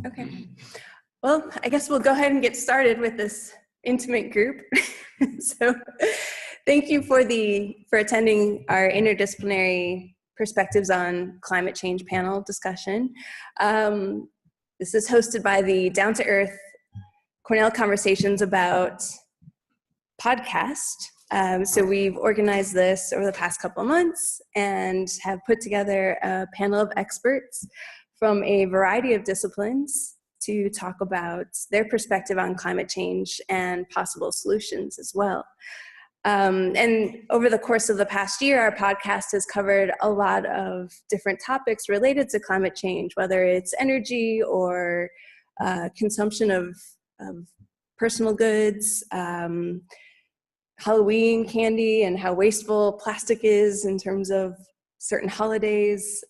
Okay. Well, I guess we'll go ahead and get started with this intimate group. So thank you for attending our interdisciplinary perspectives on climate change panel discussion. This is hosted by the Down to Earth Cornell Conversations About podcast. So we've organized this over the past couple of months and have put together a panel of experts from a variety of disciplines to talk about their perspective on climate change and possible solutions as well. And over the course of the past year, our podcast has covered a lot of different topics related to climate change, whether it's energy or consumption of personal goods, Halloween candy and how wasteful plastic is in terms of certain holidays.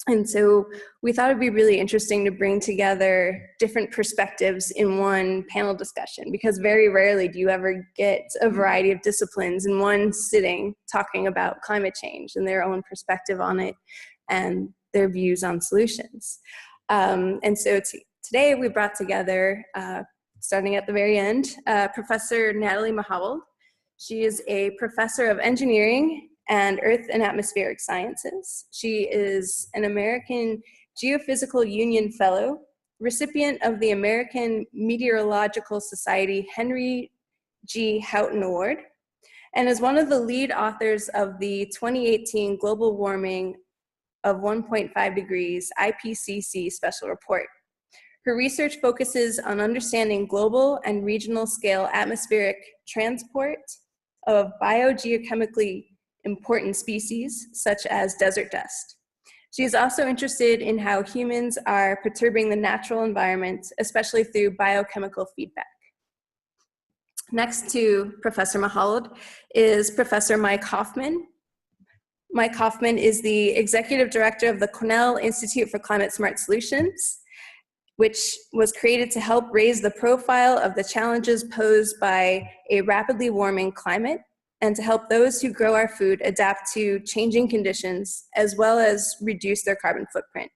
And so we thought it'd be really interesting to bring together different perspectives in one panel discussion, because very rarely do you ever get a variety of disciplines in one sitting talking about climate change and their own perspective on it and their views on solutions. And so today we brought together, starting at the very end, Professor Natalie Mahowald. She is a professor of engineering and Earth and Atmospheric Sciences. She is an American Geophysical Union Fellow, recipient of the American Meteorological Society Henry G. Houghton Award, and is one of the lead authors of the 2018 Global Warming of 1.5 Degrees IPCC Special Report. Her research focuses on understanding global and regional scale atmospheric transport of biogeochemically important species, such as desert dust. She is also interested in how humans are perturbing the natural environment, especially through biochemical feedback. Next to Professor Mahowald is Professor Mike Hoffman. Mike Hoffman is the Executive Director of the Cornell Institute for Climate Smart Solutions, which was created to help raise the profile of the challenges posed by a rapidly warming climate and to help those who grow our food adapt to changing conditions as well as reduce their carbon footprint.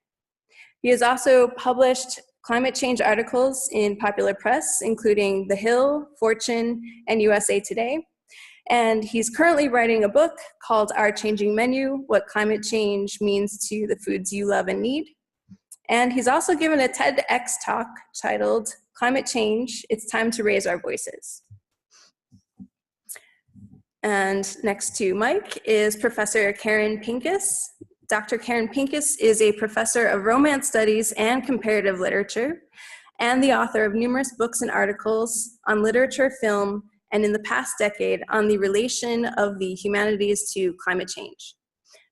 He has also published climate change articles in popular press, including The Hill, Fortune, and USA Today. And he's currently writing a book called Our Changing Menu: What Climate Change Means to the Foods You Love and Need. And he's also given a TEDx talk titled Climate Change, It's Time to Raise Our Voices. And next to Mike is Professor Karen Pincus. Dr. Karen Pincus is a professor of Romance Studies and Comparative Literature, and the author of numerous books and articles on literature, film, and in the past decade on the relation of the humanities to climate change.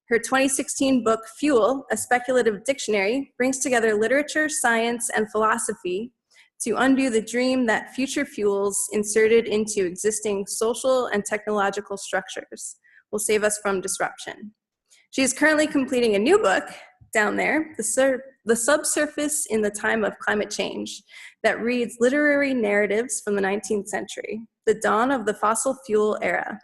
Her 2016 book, Fuel, A Speculative Dictionary, brings together literature, science, and philosophy to undo the dream that future fuels inserted into existing social and technological structures will save us from disruption. She is currently completing a new book down there, The Subsurface in the Time of Climate Change, that reads literary narratives from the 19th century, the dawn of the fossil fuel era,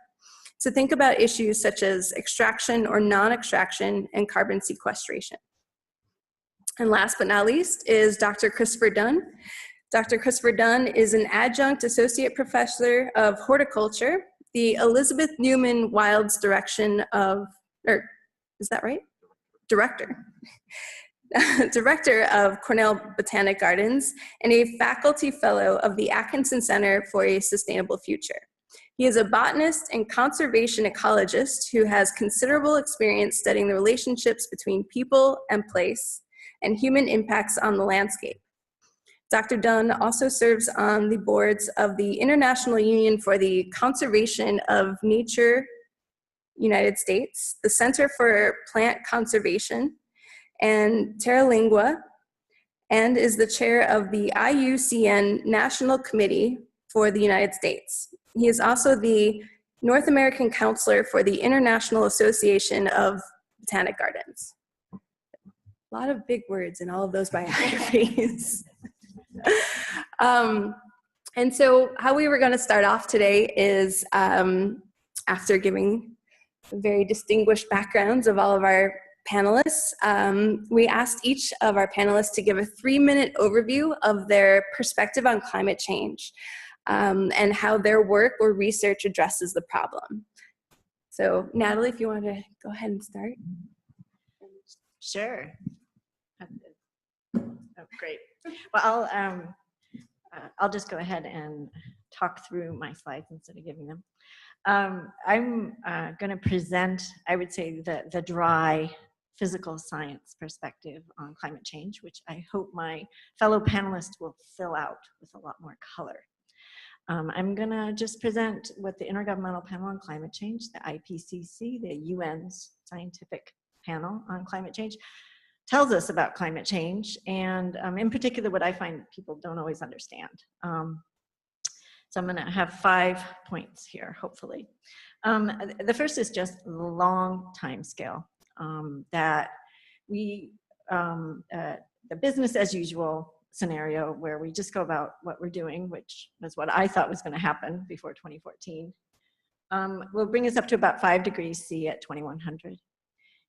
to think about issues such as extraction or non-extraction and carbon sequestration. And last but not least is Dr. Christopher Dunn. Dr. Christopher Dunn is an adjunct associate professor of horticulture, the Elizabeth Newman Wild's director of Cornell Botanic Gardens, and a faculty fellow of the Atkinson Center for a Sustainable Future. He is a botanist and conservation ecologist who has considerable experience studying the relationships between people and place and human impacts on the landscape. Dr. Dunn also serves on the boards of the International Union for the Conservation of Nature, United States, the Center for Plant Conservation, and Terralingua, and is the chair of the IUCN National Committee for the United States. He is also the North American Counselor for the International Association of Botanic Gardens. A lot of big words in all of those biographies. And so how we were going to start off today is, after giving very distinguished backgrounds of all of our panelists. We asked each of our panelists to give a 3-minute overview of their perspective on climate change and how their work or research addresses the problem. So Natalie, if you want to go ahead and start. Sure. Oh, great. Well, I'll just go ahead and talk through my slides instead of giving them. I'm going to present, I would say, the dry physical science perspective on climate change, which I hope my fellow panelists will fill out with a lot more color. I'm going to just present what the Intergovernmental Panel on Climate Change, the IPCC, the UN's scientific panel on climate change, tells us about climate change, and in particular what I find people don't always understand. So I'm going to have 5 points here, hopefully. The first is just the long time scale that we, the business as usual scenario where we just go about what we're doing, which was what I thought was going to happen before 2014, will bring us up to about 5 degrees C at 2100.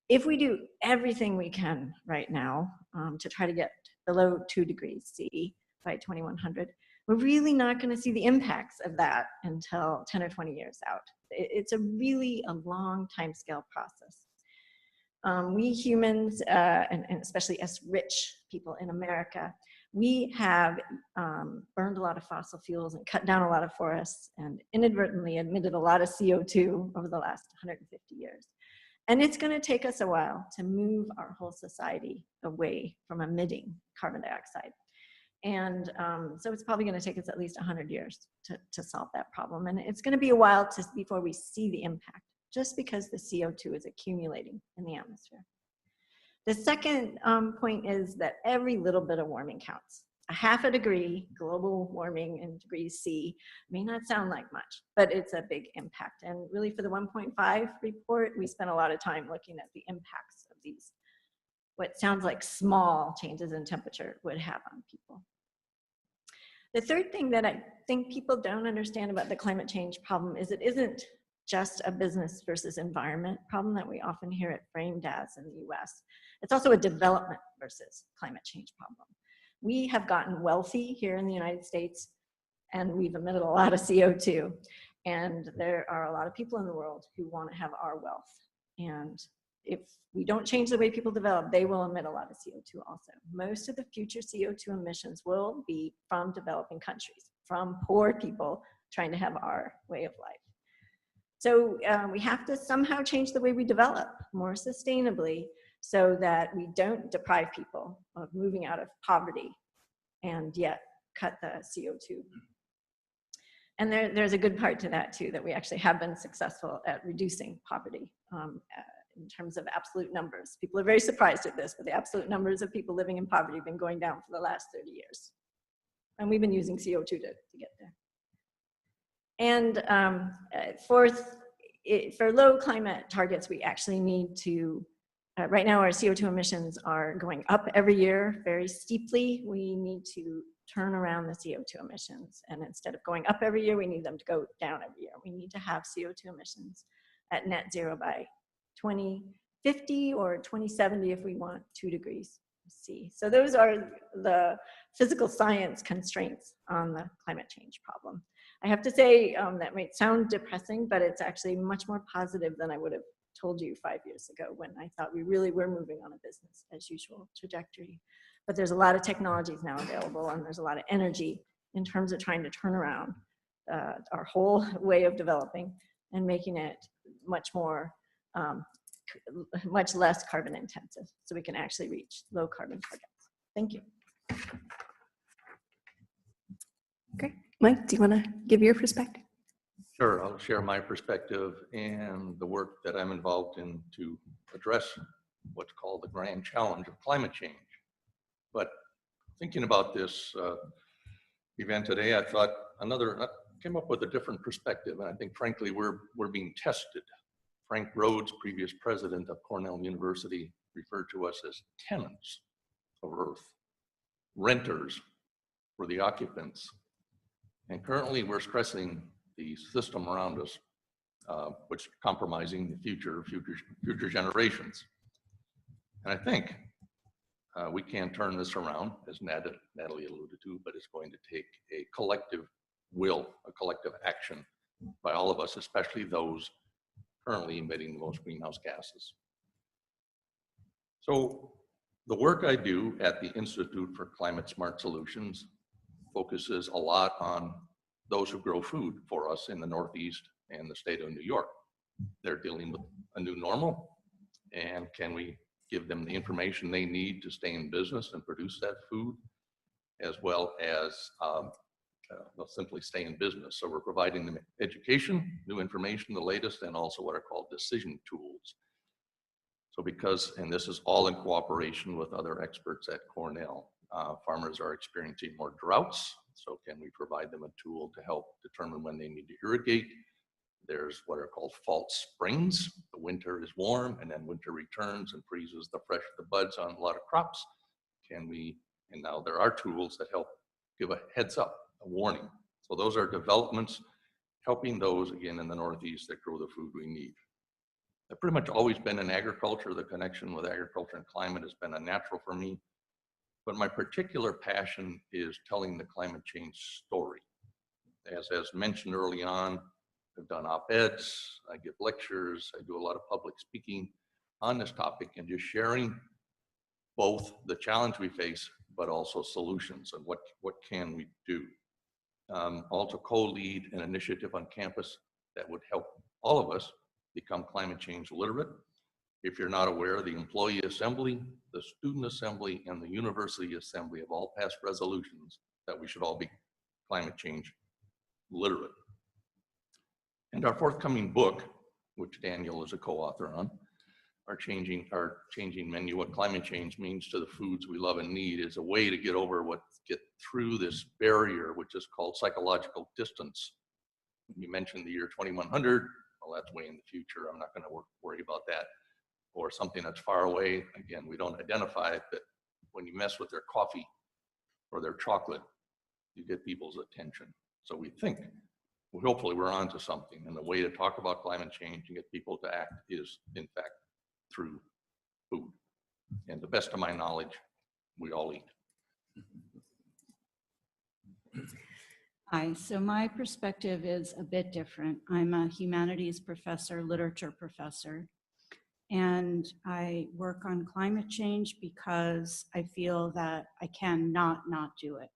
If we do everything we can right now to try to get below 2 degrees C by 2100, we're really not going to see the impacts of that until 10 or 20 years out. It's really a long timescale process. We humans, and especially us rich people in America, we have burned a lot of fossil fuels and cut down a lot of forests and inadvertently emitted a lot of CO2 over the last 150 years. And it's going to take us a while to move our whole society away from emitting carbon dioxide. And so it's probably going to take us at least 100 years to solve that problem. And it's going to be a while before we see the impact, just because the CO2 is accumulating in the atmosphere. The second point is that every little bit of warming counts. A half a degree global warming in degrees C may not sound like much, but it's a big impact. And really for the 1.5 report, we spent a lot of time looking at the impacts of these, what sounds like small changes in temperature would have on people. The third thing that I think people don't understand about the climate change problem is it isn't just a business versus environment problem that we often hear it framed as in the US. It's also a development versus climate change problem. We have gotten wealthy here in the United States, and we've emitted a lot of CO2. And there are a lot of people in the world who want to have our wealth. And if we don't change the way people develop, they will emit a lot of CO2 also. Most of the future CO2 emissions will be from developing countries, from poor people trying to have our way of life. So we have to somehow change the way we develop more sustainably so that we don't deprive people of moving out of poverty and yet cut the CO2. And there's a good part to that too, that we actually have been successful at reducing poverty in terms of absolute numbers. People are very surprised at this, but the absolute numbers of people living in poverty have been going down for the last 30 years. And we've been using CO2 to get there. And fourth, for low climate targets, we actually need to, right now our CO2 emissions are going up every year very steeply. We need to turn around the CO2 emissions. And instead of going up every year, we need them to go down every year. We need to have CO2 emissions at net zero by 2050 or 2070 if we want 2 degrees C. So those are the physical science constraints on the climate change problem. I have to say that might sound depressing, but it's actually much more positive than I would have told you 5 years ago when I thought we really were moving on a business as usual trajectory. But there's a lot of technologies now available, and there's a lot of energy in terms of trying to turn around our whole way of developing and making it much more, much less carbon intensive, so we can actually reach low carbon targets. Thank you. Great. Mike, do you want to give your perspective? Sure, I'll share my perspective and the work that I'm involved in to address what's called the grand challenge of climate change. But thinking about this event today, I thought I came up with a different perspective, and I think frankly we're being tested. Frank Rhodes, previous president of Cornell University, referred to us as tenants of Earth. Renters were the occupants. And currently we're stressing the system around us, which is compromising the future generations. And I think we can turn this around, as Natalie alluded to, but it's going to take a collective will, a collective action by all of us, especially those currently emitting the most greenhouse gases. So the work I do at the Institute for Climate Smart Solutions focuses a lot on those who grow food for us in the Northeast and the state of New York. They're dealing with a new normal, and can we give them the information they need to stay in business and produce that food, as well as they'll simply stay in business. So we're providing them education, new information, the latest, and also what are called decision tools. So because, and this is all in cooperation with other experts at Cornell, farmers are experiencing more droughts. So can we provide them a tool to help determine when they need to irrigate? There's what are called false springs. The winter is warm and then winter returns and freezes the buds on a lot of crops. Can we, and now there are tools that help give a heads up, a warning. So those are developments helping those, again, in the Northeast that grow the food we need. I've pretty much always been in agriculture. The connection with agriculture and climate has been a natural for me. But my particular passion is telling the climate change story. As mentioned early on, I've done op-eds, I give lectures, I do a lot of public speaking on this topic and just sharing both the challenge we face, but also solutions and what can we do. Also co-lead an initiative on campus that would help all of us become climate change literate. If you're not aware, the employee assembly, the student assembly, and the university assembly have all passed resolutions that we should all be climate change literate. And our forthcoming book, which Daniel is a co-author on, our changing menu, what climate change means to the foods we love and need, is a way to get through this barrier, which is called psychological distance. You mentioned the year 2100. Well, that's way in the future. I'm not going to worry about that. Or something that's far away. Again, we don't identify it, but when you mess with their coffee or their chocolate, you get people's attention. So we think, well, hopefully we're onto something. And the way to talk about climate change and get people to act is, in fact, through food. And to the best of my knowledge, we all eat. Hi, so my perspective is a bit different. I'm a humanities professor, literature professor, and I work on climate change because I feel that I cannot not do it.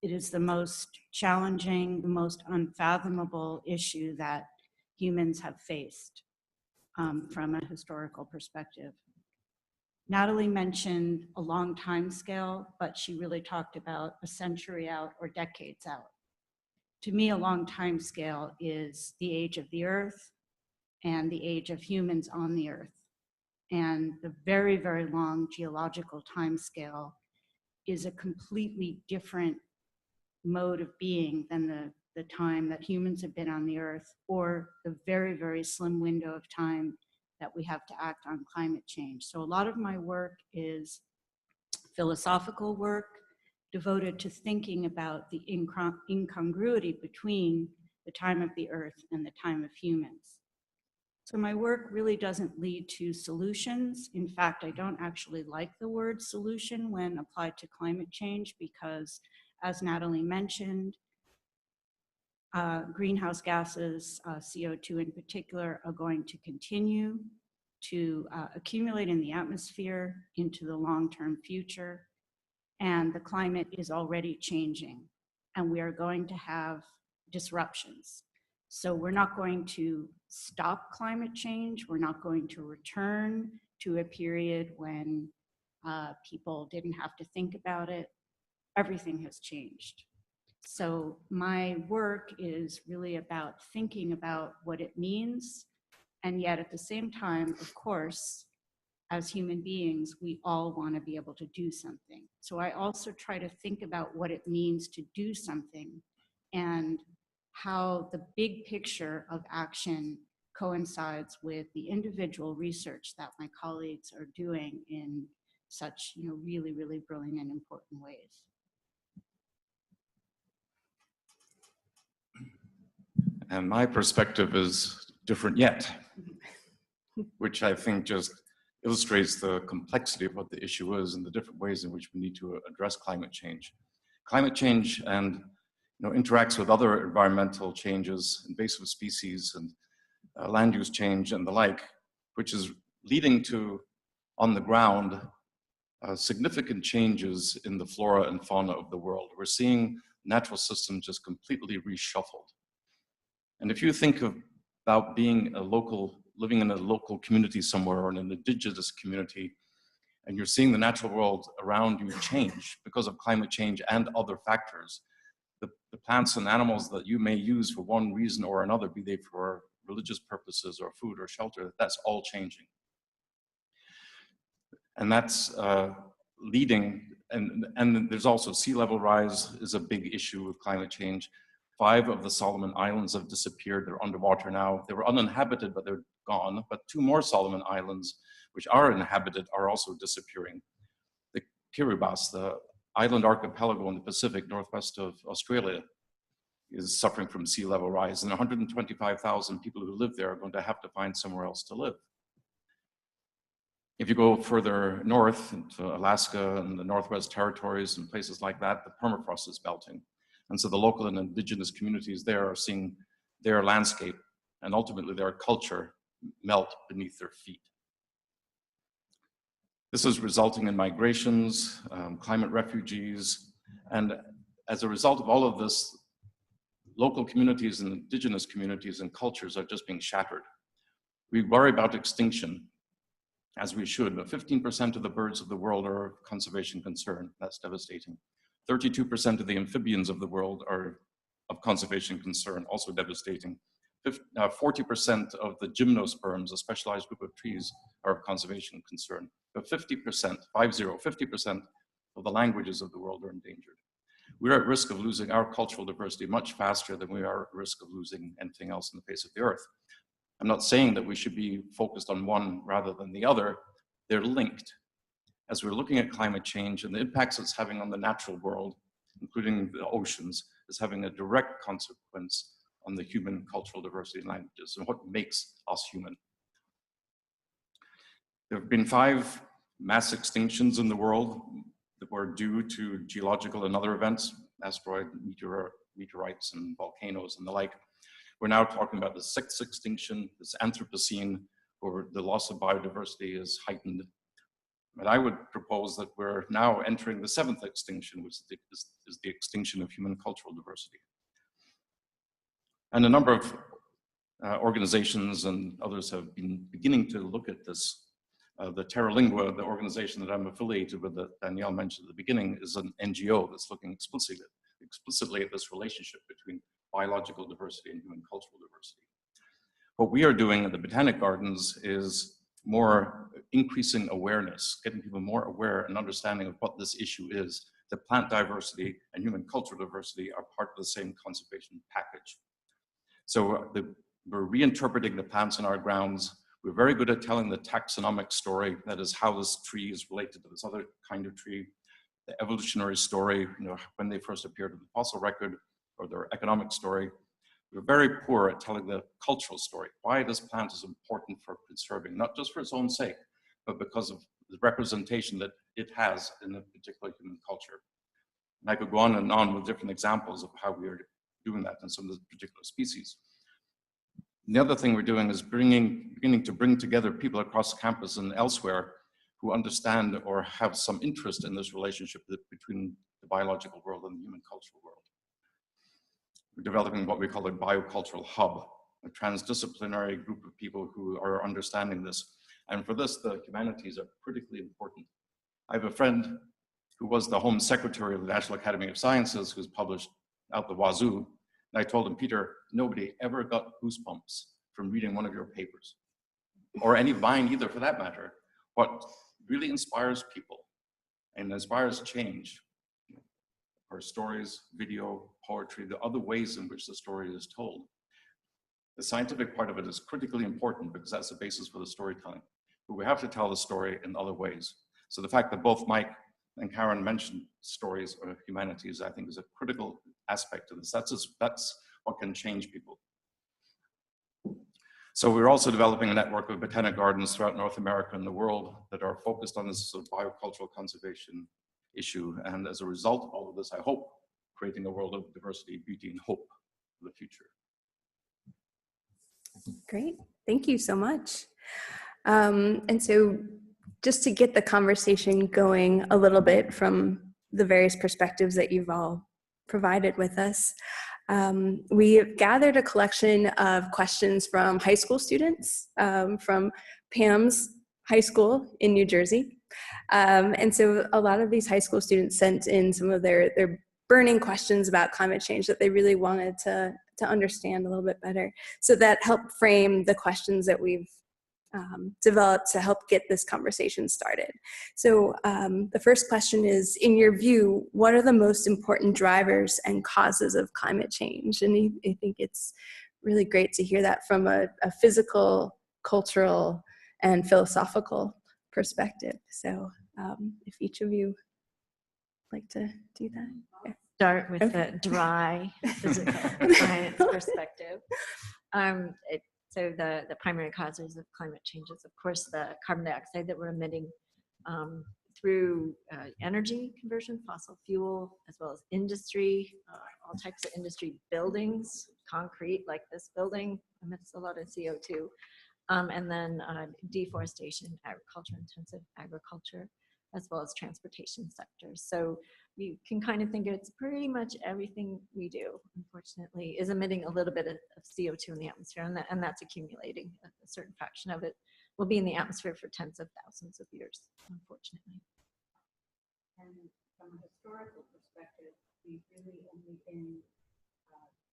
It is the most challenging, the most unfathomable issue that humans have faced from a historical perspective. Natalie mentioned a long time scale, but she really talked about a century out or decades out. To me, a long time scale is the age of the earth and the age of humans on the earth. And the very, very long geological time scale is a completely different mode of being than the time that humans have been on the earth, or the very, very slim window of time that we have to act on climate change. So a lot of my work is philosophical work devoted to thinking about the incongruity between the time of the earth and the time of humans. So my work really doesn't lead to solutions. In fact, I don't actually like the word solution when applied to climate change because, as Natalie mentioned, greenhouse gases, CO2 in particular, are going to continue to accumulate in the atmosphere into the long-term future. And the climate is already changing, and we are going to have disruptions. So we're not going to stop climate change. We're not going to return to a period when people didn't have to think about it. Everything has changed. So my work is really about thinking about what it means, and yet at the same time, of course, as human beings, we all want to be able to do something. So I also try to think about what it means to do something and how the big picture of action coincides with the individual research that my colleagues are doing in such, really, really brilliant and important ways. And my perspective is different yet, which I think just illustrates the complexity of what the issue is and the different ways in which we need to address climate change. Climate change interacts with other environmental changes, invasive species and land use change and the like, which is leading to, on the ground, significant changes in the flora and fauna of the world. We're seeing natural systems just completely reshuffled. And if you think about being living in a local community somewhere or in an indigenous community, and you're seeing the natural world around you change because of climate change and other factors, the plants and animals that you may use for one reason or another, be they for religious purposes or food or shelter, that's all changing. And that's leading, and there's also sea level rise is a big issue with climate change. 5 of the Solomon Islands have disappeared. They're underwater now. They were uninhabited, but they're gone. But 2 more Solomon Islands, which are inhabited, are also disappearing. The Kiribati, the island archipelago in the Pacific northwest of Australia, is suffering from sea level rise, and 125,000 people who live there are going to have to find somewhere else to live. If you go further north into Alaska and the Northwest Territories and places like that, the permafrost is melting. And so the local and indigenous communities there are seeing their landscape and ultimately their culture melt beneath their feet. This is resulting in migrations, climate refugees, and as a result of all of this, local communities and indigenous communities and cultures are just being shattered. We worry about extinction, as we should, but 15% of the birds of the world are of conservation concern. That's devastating. 32% of the amphibians of the world are of conservation concern, also devastating. 40% of the gymnosperms, a specialized group of trees, are of conservation concern. But 50% of the languages of the world are endangered. We're at risk of losing our cultural diversity much faster than we are at risk of losing anything else on the face of the earth. I'm not saying that we should be focused on one rather than the other. They're linked. As we're looking at climate change and the impacts it's having on the natural world, including the oceans, is having a direct consequence on the human cultural diversity and languages and what makes us human. There have been 5 mass extinctions in the world that were due to geological and other events, asteroid, meteorites, and volcanoes and the like. We're now talking about the 6th extinction, this Anthropocene, where the loss of biodiversity is heightened. And I would propose that we're now entering the 7th extinction, which is the extinction of human cultural diversity. And a number of organizations and others have been beginning to look at this. The Terra Lingua, the organization that I'm affiliated with, that Danielle mentioned at the beginning, is an NGO that's looking explicitly at this relationship between biological diversity and human cultural diversity. What we are doing at the Botanic Gardens is more increasing awareness, getting people more aware and understanding of what this issue is, that plant diversity and human cultural diversity are part of the same conservation package. So we're reinterpreting the plants in our grounds. We're very good at telling the taxonomic story, that is how this tree is related to this other kind of tree, the evolutionary story, when they first appeared in the fossil record, or their economic story. We're very poor at telling the cultural story, why this plant is important for conserving, not just for its own sake, but because of the representation that it has in a particular human culture. And I could go on and on with different examples of how we are doing that in some of the particular species. And the other thing we're doing is beginning to bring together people across campus and elsewhere who understand or have some interest in this relationship between the biological world and the human cultural world. We're developing what we call a biocultural hub, a transdisciplinary group of people who are understanding this. And for this, the humanities are critically important. I have a friend who was the Home Secretary of the National Academy of Sciences, who's published out the wazoo. And I told him, Peter, nobody ever got goosebumps from reading one of your papers, or any of mine either for that matter. What really inspires people and inspires change are stories, video, poetry, the other ways in which the story is told. The scientific part of it is critically important because that's the basis for the storytelling. But we have to tell the story in other ways. So the fact that both Mike and Karen mentioned stories or humanities, I think, is a critical aspect of this. That's what can change people. So we're also developing a network of botanic gardens throughout North America and the world that are focused on this sort of biocultural conservation issue. And as a result of all of this, I hope, creating a world of diversity, beauty, and hope for the future. Great, thank you so much. And so just to get the conversation going a little bit from the various perspectives that you've all provided with us, we have gathered a collection of questions from high school students from Pam's high school in New Jersey. And so a lot of these high school students sent in some of their burning questions about climate change that they really wanted to understand a little bit better. So that helped frame the questions that we've developed to help get this conversation started. So the first question is, in your view, what are the most important drivers and causes of climate change? And I think it's really great to hear that from a physical, cultural, and philosophical perspective. So if each of you would like to do that. Yeah. Start with Okay. the dry physical science perspective. So the primary causes of climate change is, of course, the carbon dioxide that we're emitting through energy conversion, fossil fuel, as well as industry, all types of industry buildings, concrete like this building emits a lot of CO2, and then deforestation, agriculture-intensive agriculture, as well as transportation sectors. So you can kind of think it's pretty much everything we do, unfortunately, is emitting a little bit of CO2 in the atmosphere, and that's accumulating. A certain fraction of it will be in the atmosphere for tens of thousands of years, unfortunately. And from a historical perspective, we've really only been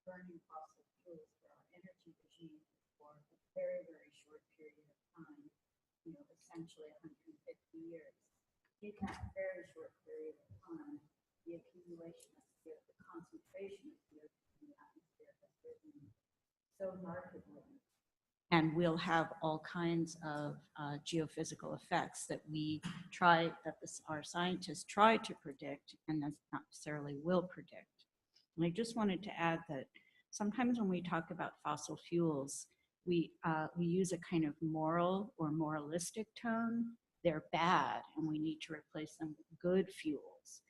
burning fossil fuels for our energy regime for a very, very short period of time, essentially 150 years. In that very short period of time, the accumulation of CO2, the concentration of CO2 in the atmosphere has risen so markedly. And we'll have all kinds of geophysical effects that our scientists try to predict and not necessarily will predict. And I just wanted to add that sometimes when we talk about fossil fuels, we use a kind of moral or moralistic tone. They're bad and we need to replace them with good fuels.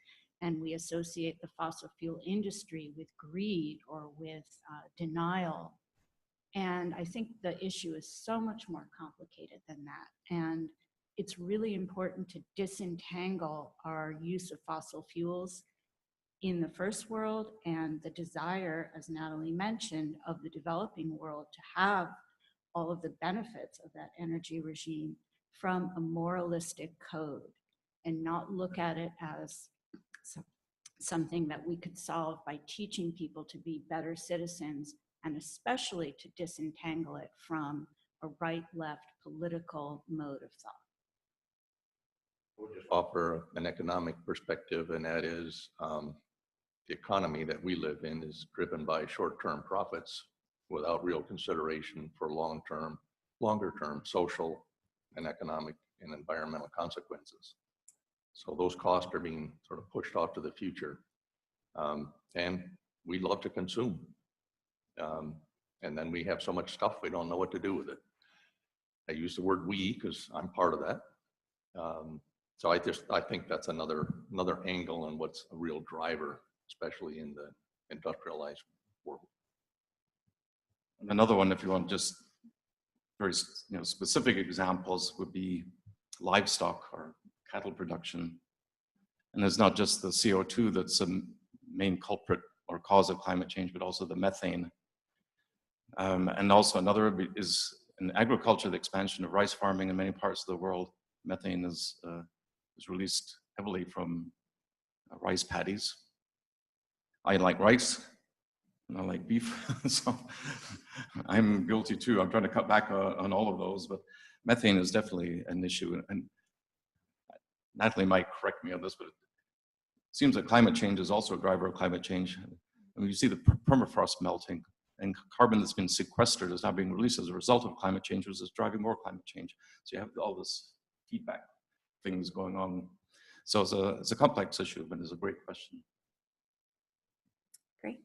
And we associate the fossil fuel industry with greed or with denial. And I think the issue is so much more complicated than that. And it's really important to disentangle our use of fossil fuels in the first world and the desire, as Natalie mentioned, of the developing world to have all of the benefits of that energy regime from a moralistic code and not look at it as something that we could solve by teaching people to be better citizens, and especially to disentangle it from a right-left political mode of thought. I would just offer an economic perspective, and that is the economy that we live in is driven by short-term profits without real consideration for longer-term social and economic and environmental consequences. So those costs are being sort of pushed off to the future. And we love to consume. And then we have so much stuff, we don't know what to do with it. I use the word we because I'm part of that. So I think that's another angle on what's a real driver, especially in the industrialized world. And another one, if you want just very specific examples, would be livestock or cattle production. And it's not just the CO2 that's a main culprit or cause of climate change, but also the methane. And also another is in agriculture, the expansion of rice farming in many parts of the world. Methane is released heavily from rice paddies. I like rice and I like beef, so I'm guilty too. I'm trying to cut back on all of those, but methane is definitely an issue. And Natalie might correct me on this, but it seems that climate change is also a driver of climate change. I mean, you see the permafrost melting, and carbon that's been sequestered is now being released as a result of climate change, which is driving more climate change. So you have all this feedback things going on. So it's a complex issue, but it's a great question. Great,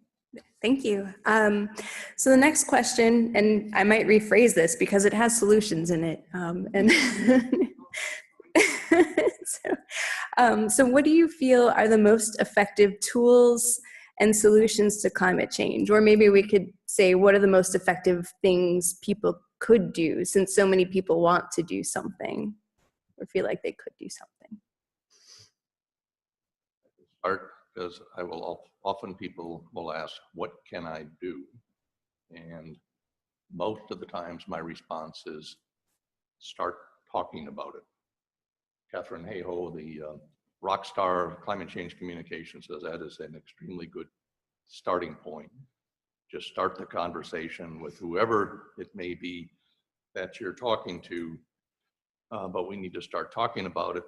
Thank you. So the next question, and I might rephrase this because it has solutions in it. So what do you feel are the most effective tools and solutions to climate change? Or maybe we could say, what are the most effective things people could do, since so many people want to do something or feel like they could do something? Start, because often people will ask, what can I do? And most of the times my response is, start talking about it. Catherine Hayhoe, the rock star of climate change communication, says that is an extremely good starting point. Just start the conversation with whoever it may be that you're talking to, but we need to start talking about it,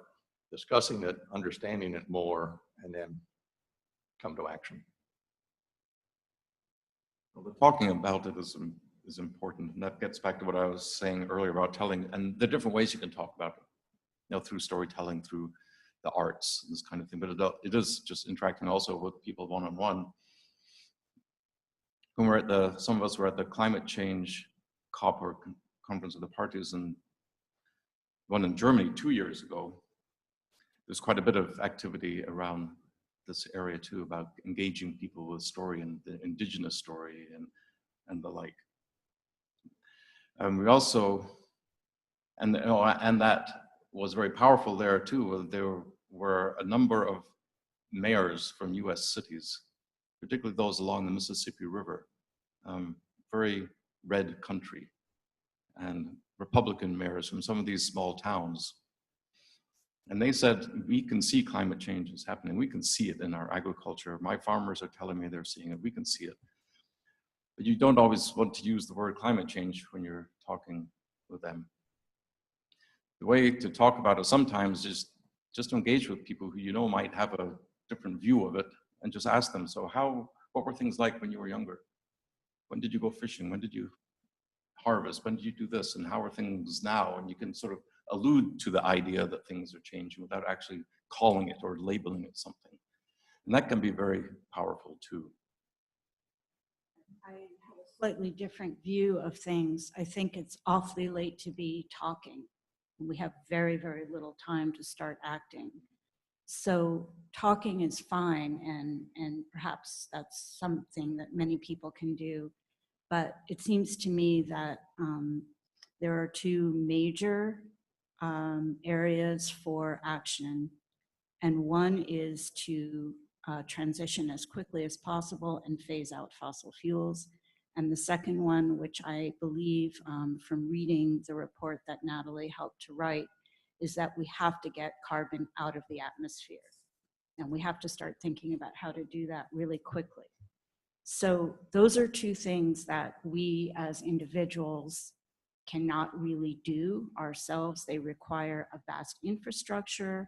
discussing it, understanding it more, and then come to action. Well, the talking about it is important, and that gets back to what I was saying earlier about telling, and the different ways you can talk about it, through storytelling, through the arts, this kind of thing. But it is just interacting also with people one-on-one. When some of us were at the climate change COP, or Conference of the Parties, and one in Germany 2 years ago, there's quite a bit of activity around this area too, about engaging people with story and the indigenous story and the like. We also, and that was very powerful there too. There were a number of mayors from US cities, particularly those along the Mississippi River, very red country, and Republican mayors from some of these small towns. And they said, we can see climate change is happening. We can see it in our agriculture. My farmers are telling me they're seeing it. We can see it. But you don't always want to use the word climate change when you're talking with them. The way to talk about it sometimes is just to engage with people who you know might have a different view of it, and just ask them, so what were things like when you were younger? When did you go fishing? When did you harvest? When did you do this? And how are things now? And you can sort of allude to the idea that things are changing without actually calling it or labeling it something. And that can be very powerful too. I have a slightly different view of things. I think it's awfully late to be talking. We have very, very little time to start acting. So talking is fine, and perhaps that's something that many people can do. But it seems to me that there are two major areas for action. And one is to transition as quickly as possible and phase out fossil fuels. And the second one, which I believe from reading the report that Natalie helped to write, is that we have to get carbon out of the atmosphere. And we have to start thinking about how to do that really quickly. So those are two things that we as individuals cannot really do ourselves. They require a vast infrastructure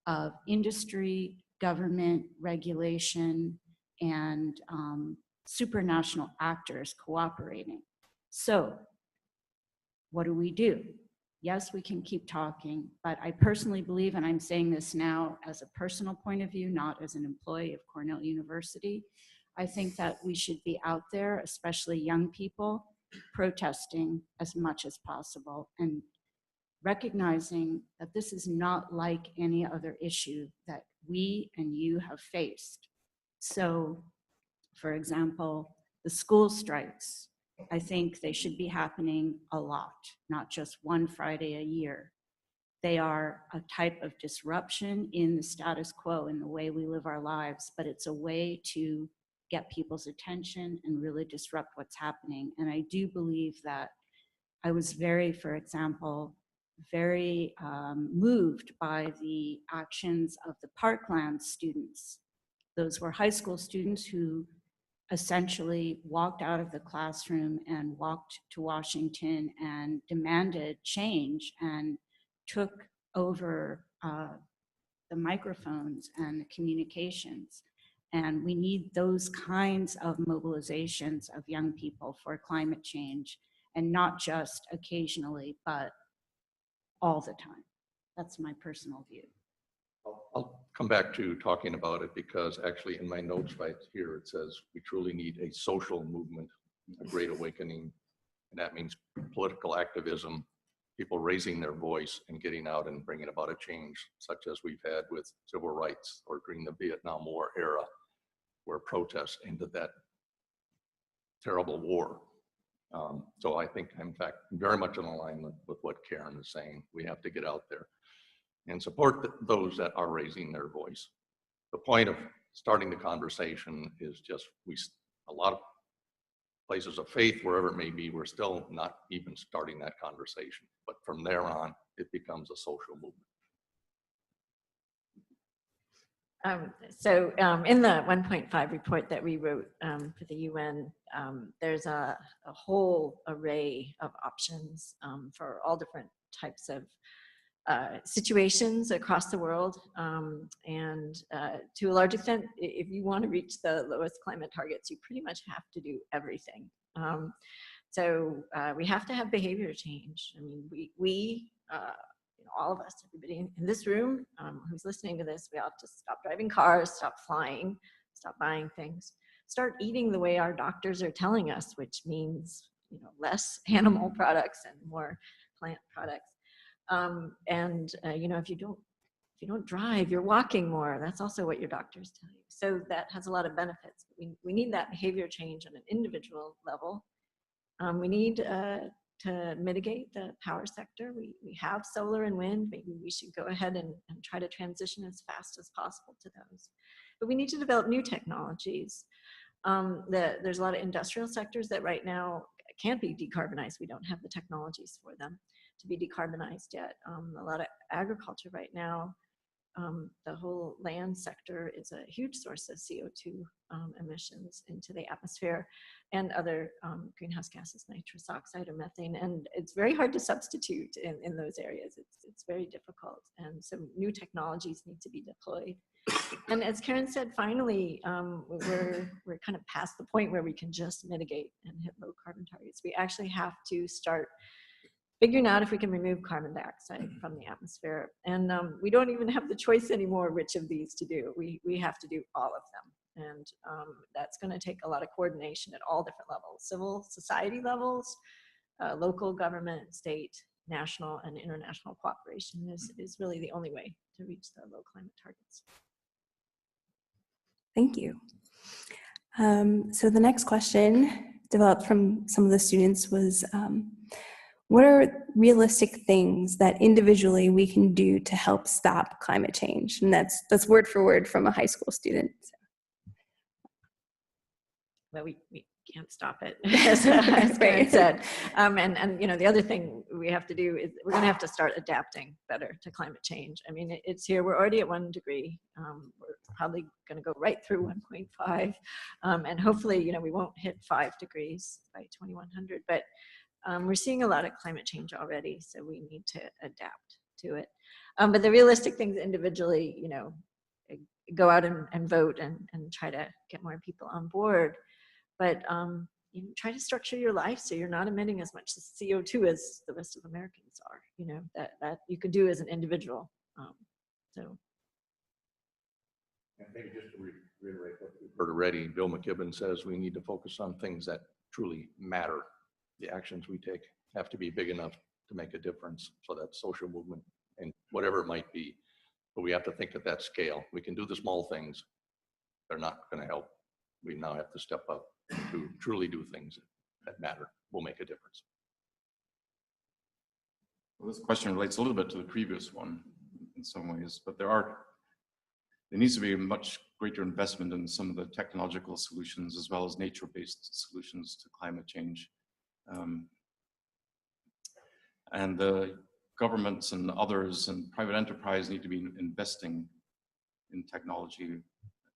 of industry, government, regulation, and supranational actors cooperating. So what do? Yes, we can keep talking, but I personally believe, and I'm saying this now as a personal point of view, not as an employee of Cornell University, I think that we should be out there, especially young people, protesting as much as possible and recognizing that this is not like any other issue that we and you have faced. So, for example, the school strikes, I think they should be happening a lot, not just one Friday a year. They are a type of disruption in the status quo, in the way we live our lives, but it's a way to get people's attention and really disrupt what's happening. And I do believe that I was for example, very moved by the actions of the Parkland students. Those were high school students who essentially walked out of the classroom and walked to Washington and demanded change and took over the microphones and the communications. And we need those kinds of mobilizations of young people for climate change, and not just occasionally, but all the time. That's my personal view. come back to talking about it because actually in my notes right here, it says we truly need a social movement, a great awakening. And that means political activism, people raising their voice and getting out and bringing about a change, such as we've had with civil rights or during the Vietnam War era, where protests ended that terrible war. So I think, in fact, very much in alignment with what Karen is saying. We have to get out there and support those that are raising their voice. The point of starting the conversation is just a lot of places of faith, wherever it may be, we're still not even starting that conversation. But from there on, it becomes a social movement. In the 1.5 report that we wrote for the UN, there's a whole array of options for all different types of situations across the world. To a large extent, if you want to reach the lowest climate targets, you pretty much have to do everything. We have to have behavior change. I mean, we all of us, everybody in this room who's listening to this, we ought to stop driving cars, stop flying, stop buying things, start eating the way our doctors are telling us, which means less animal products and more plant products. If you don't drive, you're walking more. That's also what your doctors tell you. So that has a lot of benefits. We need that behavior change on an individual level. We need to mitigate the power sector. We have solar and wind. Maybe we should go ahead and try to transition as fast as possible to those. But we need to develop new technologies. There's a lot of industrial sectors that right now can't be decarbonized. We don't have the technologies for them to be decarbonized yet. A lot of agriculture right now, the whole land sector is a huge source of CO2 emissions into the atmosphere and other greenhouse gases, nitrous oxide or methane. And it's very hard to substitute in those areas. It's very difficult. And so new technologies need to be deployed. And as Karen said, finally, we're kind of past the point where we can just mitigate and hit low carbon targets. We actually have to start figuring out if we can remove carbon dioxide from the atmosphere. And we don't even have the choice anymore which of these to do. We have to do all of them. And that's gonna take a lot of coordination at all different levels, civil society levels, local government, state, national, and international cooperation is really the only way to reach the low climate targets. Thank you. So the next question developed from some of the students was, what are realistic things that individually we can do to help stop climate change? And that's word for word from a high school student. Well, we can't stop it, as Karen said. And the other thing we have to do is we're going to have to start adapting better to climate change. I mean, it's here. We're already at 1 degree. We're probably going to go right through 1.5. And hopefully, we won't hit 5 degrees by 2100. But we're seeing a lot of climate change already, so we need to adapt to it. But the realistic things individually, go out and vote and try to get more people on board. But try to structure your life so you're not emitting as much CO2 as the rest of Americans are. That you could do as an individual. And maybe just to reiterate what we've heard already, Bill McKibben says we need to focus on things that truly matter. The actions we take have to be big enough to make a difference. So that social movement and whatever it might be, but we have to think at that scale. We can do the small things. They're not going to help. We now have to step up to truly do things that matter, will make a difference. Well, this question relates a little bit to the previous one in some ways, but there needs to be a much greater investment in some of the technological solutions as well as nature-based solutions to climate change. And the governments and others and private enterprise need to be investing in technology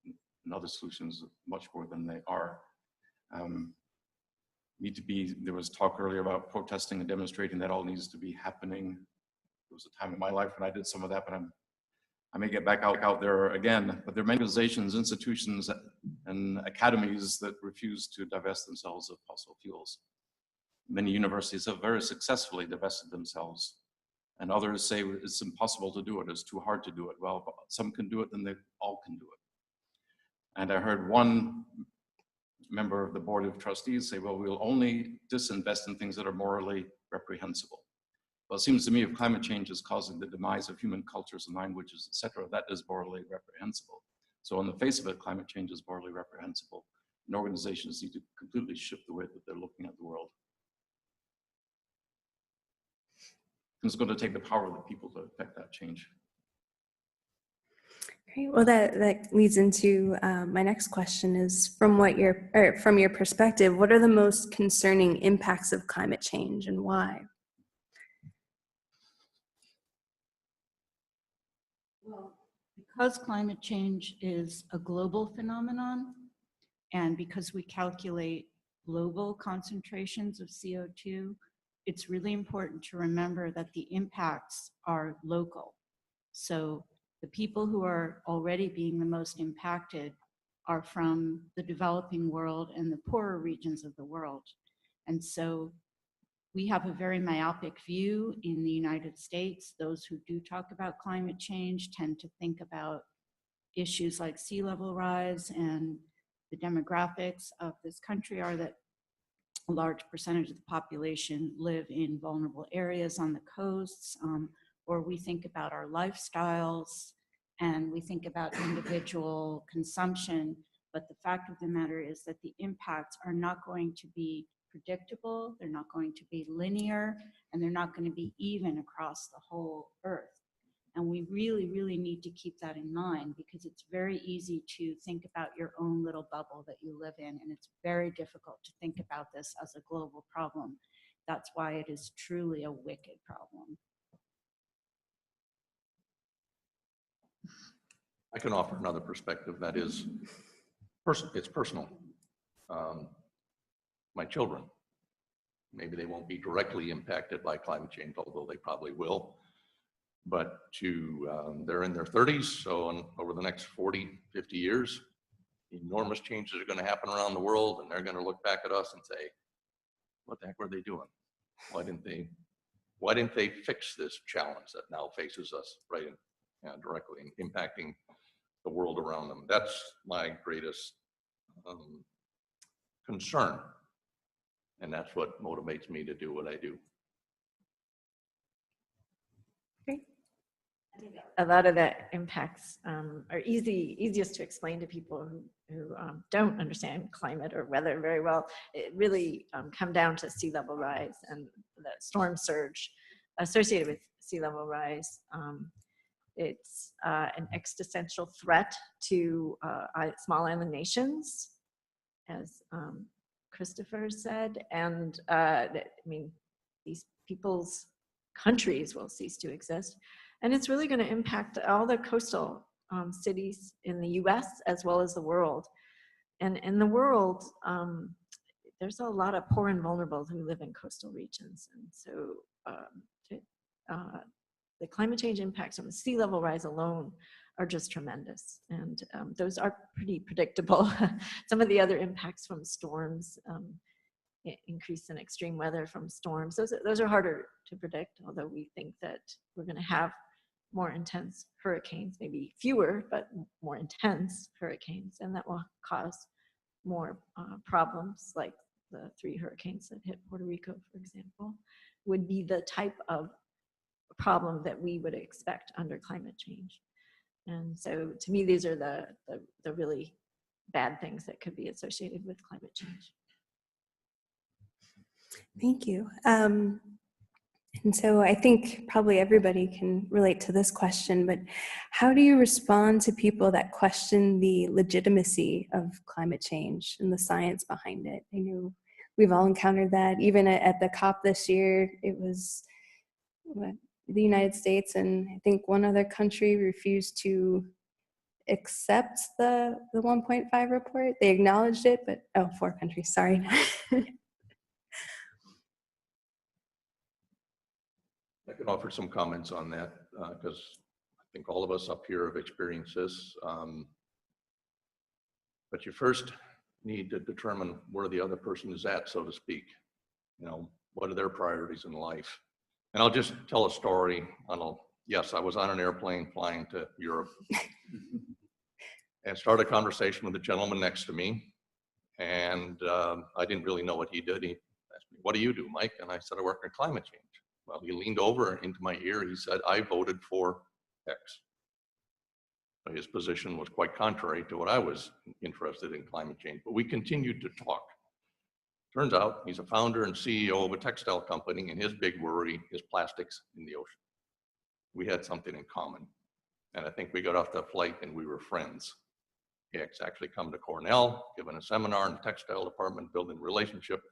and other solutions much more than they are. There was talk earlier about protesting and demonstrating. That all needs to be happening. There was a time in my life when I did some of that, but I may get back out there again. But there are many organizations, institutions, and academies that refuse to divest themselves of fossil fuels. Many universities have very successfully divested themselves And others say it's impossible to do it, it's too hard to do it. Well, if some can do it, then they all can do it. And I heard one member of the board of trustees say, well, we'll only disinvest in things that are morally reprehensible. Well, it seems to me if climate change is causing the demise of human cultures and languages, etc., that is morally reprehensible. So on the face of it, climate change is morally reprehensible. And organizations need to completely shift the way that they're looking at the world. And it's going to take the power of the people to affect that change. Great. Well, that leads into my next question is from your perspective, what are the most concerning impacts of climate change and why? Well, because climate change is a global phenomenon, and because we calculate global concentrations of CO2, it's really important to remember that the impacts are local. So the people who are already being the most impacted are from the developing world and the poorer regions of the world. And so we have a very myopic view in the United States. Those who do talk about climate change tend to think about issues like sea level rise, and the demographics of this country are that a large percentage of the population live in vulnerable areas on the coasts, or we think about our lifestyles and we think about individual consumption. But the fact of the matter is that the impacts are not going to be predictable, they're not going to be linear, and they're not going to be even across the whole Earth. And we really, really need to keep that in mind, because it's very easy to think about your own little bubble that you live in, and it's very difficult to think about this as a global problem. That's why it is truly a wicked problem. I can offer another perspective that is, it's personal. My children, maybe they won't be directly impacted by climate change, although they probably will. But they're in their 30s, so over the next 40, 50 years, enormous changes are going to happen around the world, and they're going to look back at us and say, what the heck were they doing? Why didn't they fix this challenge that now faces us right directly, impacting the world around them? That's my greatest concern, and that's what motivates me to do what I do. Great. A lot of the impacts are easiest to explain to people who don't understand climate or weather very well. It really come down to sea level rise and the storm surge associated with sea level rise. It's an existential threat to small island nations, as Christopher said, and I mean, these people's countries will cease to exist. And it's really going to impact all the coastal cities in the US as well as the world. And in the world, there's a lot of poor and vulnerable who live in coastal regions. And so the climate change impacts from the sea level rise alone are just tremendous. And those are pretty predictable. Some of the other impacts from storms, increase in extreme weather from storms, those are harder to predict, although we think that we're going to have more intense hurricanes, maybe fewer, but more intense hurricanes, and that will cause more problems, like the 3 hurricanes that hit Puerto Rico, for example, would be the type of problem that we would expect under climate change. And so to me, these are the really bad things that could be associated with climate change. Thank you. And so I think probably everybody can relate to this question, but how do you respond to people that question the legitimacy of climate change and the science behind it? I know we've all encountered that. Even at the COP this year, it was the United States and I think one other country refused to accept the 1.5 report. They acknowledged it, but 4 countries, sorry. I can offer some comments on that because I think all of us up here have experienced this. But you first need to determine where the other person is at, so to speak. You know, what are their priorities in life? And I'll just tell a story. Yes, I was on an airplane flying to Europe and started a conversation with the gentleman next to me. And I didn't really know what he did. He asked me, "What do you do, Mike?" And I said, "I work on climate change." Well, he leaned over into my ear. He said, "I voted for X." His position was quite contrary to what I was interested in climate change, but we continued to talk. Turns out he's a founder and CEO of a textile company, and his big worry is plastics in the ocean. We had something in common. And I think we got off the flight and we were friends. He had actually come to Cornell, given a seminar in the textile department, building a relationship.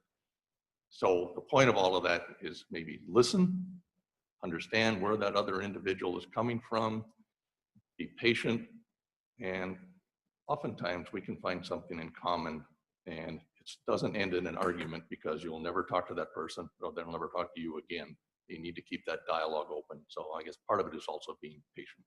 So the point of all of that is maybe listen, understand where that other individual is coming from, be patient, and oftentimes we can find something in common, and it doesn't end in an argument because you'll never talk to that person or they'll never talk to you again. You need to keep that dialogue open. So I guess part of it is also being patient.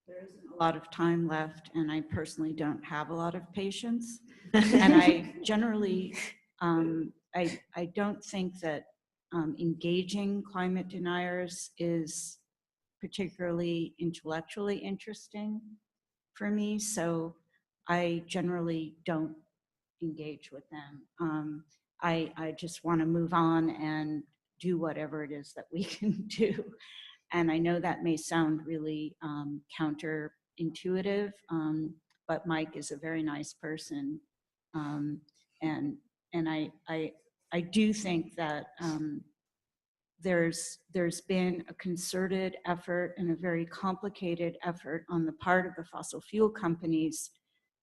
There isn't a lot of time left, and I personally don't have a lot of patience. And I generally, I don't think that engaging climate deniers is particularly intellectually interesting for me. So I generally don't engage with them. I just want to move on and do whatever it is that we can do. And I know that may sound really counterintuitive, but Mike is a very nice person. And I do think that there's been a concerted effort and a very complicated effort on the part of the fossil fuel companies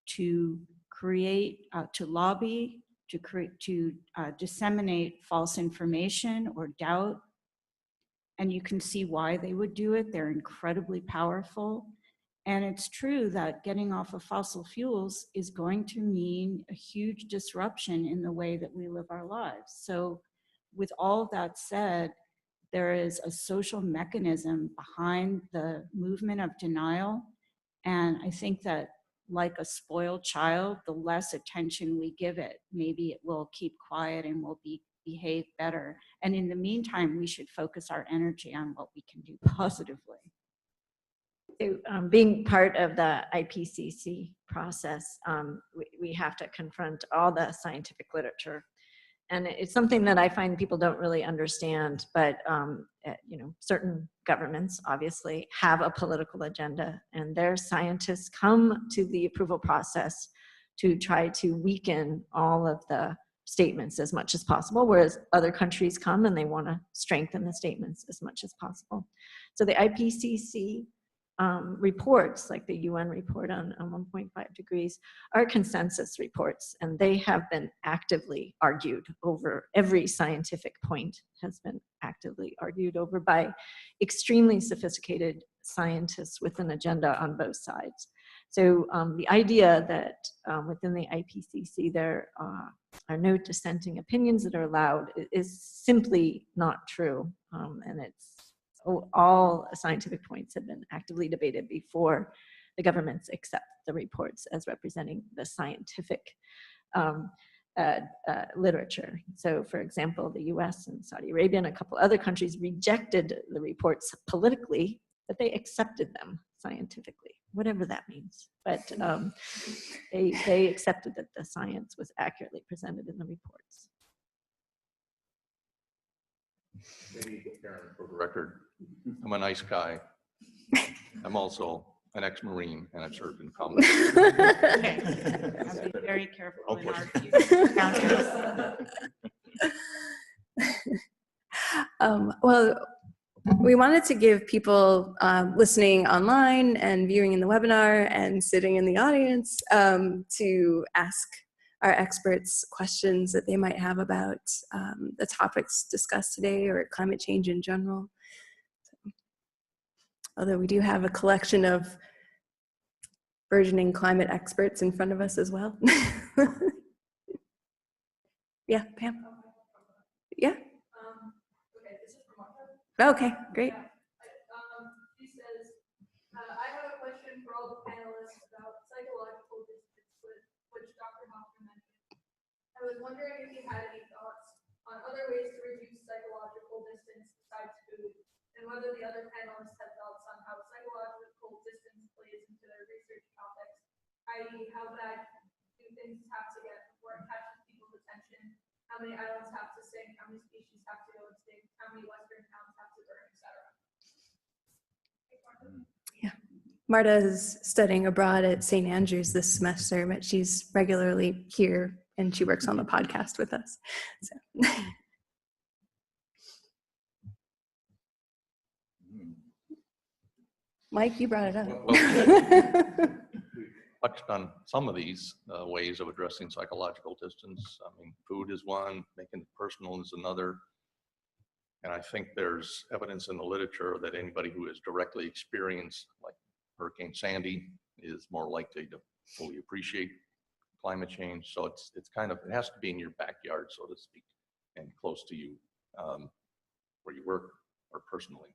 to create, to lobby, to disseminate false information or doubt. And you can see why they would do it. They're incredibly powerful. And it's true that getting off of fossil fuels is going to mean a huge disruption in the way that we live our lives. So with all that said, there is a social mechanism behind the movement of denial. And I think that, like a spoiled child, the less attention we give it, maybe it will keep quiet and will behave better. And in the meantime, we should focus our energy on what we can do positively. So, being part of the IPCC process, we have to confront all the scientific literature. And it's something that I find people don't really understand, but you know, certain governments obviously have a political agenda, and their scientists come to the approval process to try to weaken all of the statements as much as possible, whereas other countries come and they want to strengthen the statements as much as possible. So the IPCC reports, like the UN report on 1.5 degrees, are consensus reports, and they have been actively argued over. Every scientific point has been actively argued over by extremely sophisticated scientists with an agenda on both sides. So the idea that within the IPCC there are no dissenting opinions that are allowed is simply not true, and it's all scientific points have been actively debated before the governments accept the reports as representing the scientific literature. So for example, the US and Saudi Arabia and a couple other countries rejected the reports politically, but they accepted them scientifically, whatever that means. But they accepted that the science was accurately presented in the reports. For the record, I'm a nice guy. I'm also an ex-Marine, and I've served in combat. I'll be very careful in our future encounters. Well, we wanted to give people listening online and viewing in the webinar and sitting in the audience to ask our experts questions that they might have about the topics discussed today or climate change in general. So, although we do have a collection of burgeoning climate experts in front of us as well. Yeah, Pam? Yeah? Okay, great. He says, I have a question for all the panelists about psychological distance, which Dr. Hoffman mentioned. I was wondering if you had any thoughts on other ways to reduce i.e. how bad do things have to get before it catches people's attention, how many islands have to sink, how many species have to go extinct, how many western towns have to burn, etc. Marta is studying abroad at St. Andrews this semester, but she's regularly here and she works on the podcast with us. So. Mike, you brought it up. Well, we touched on some of these ways of addressing psychological distance. I mean, food is one, making it personal is another. And I think there's evidence in the literature that anybody who has directly experienced, like Hurricane Sandy, is more likely to fully appreciate climate change. So it's kind of, it has to be in your backyard, so to speak, and close to you, where you work or personally.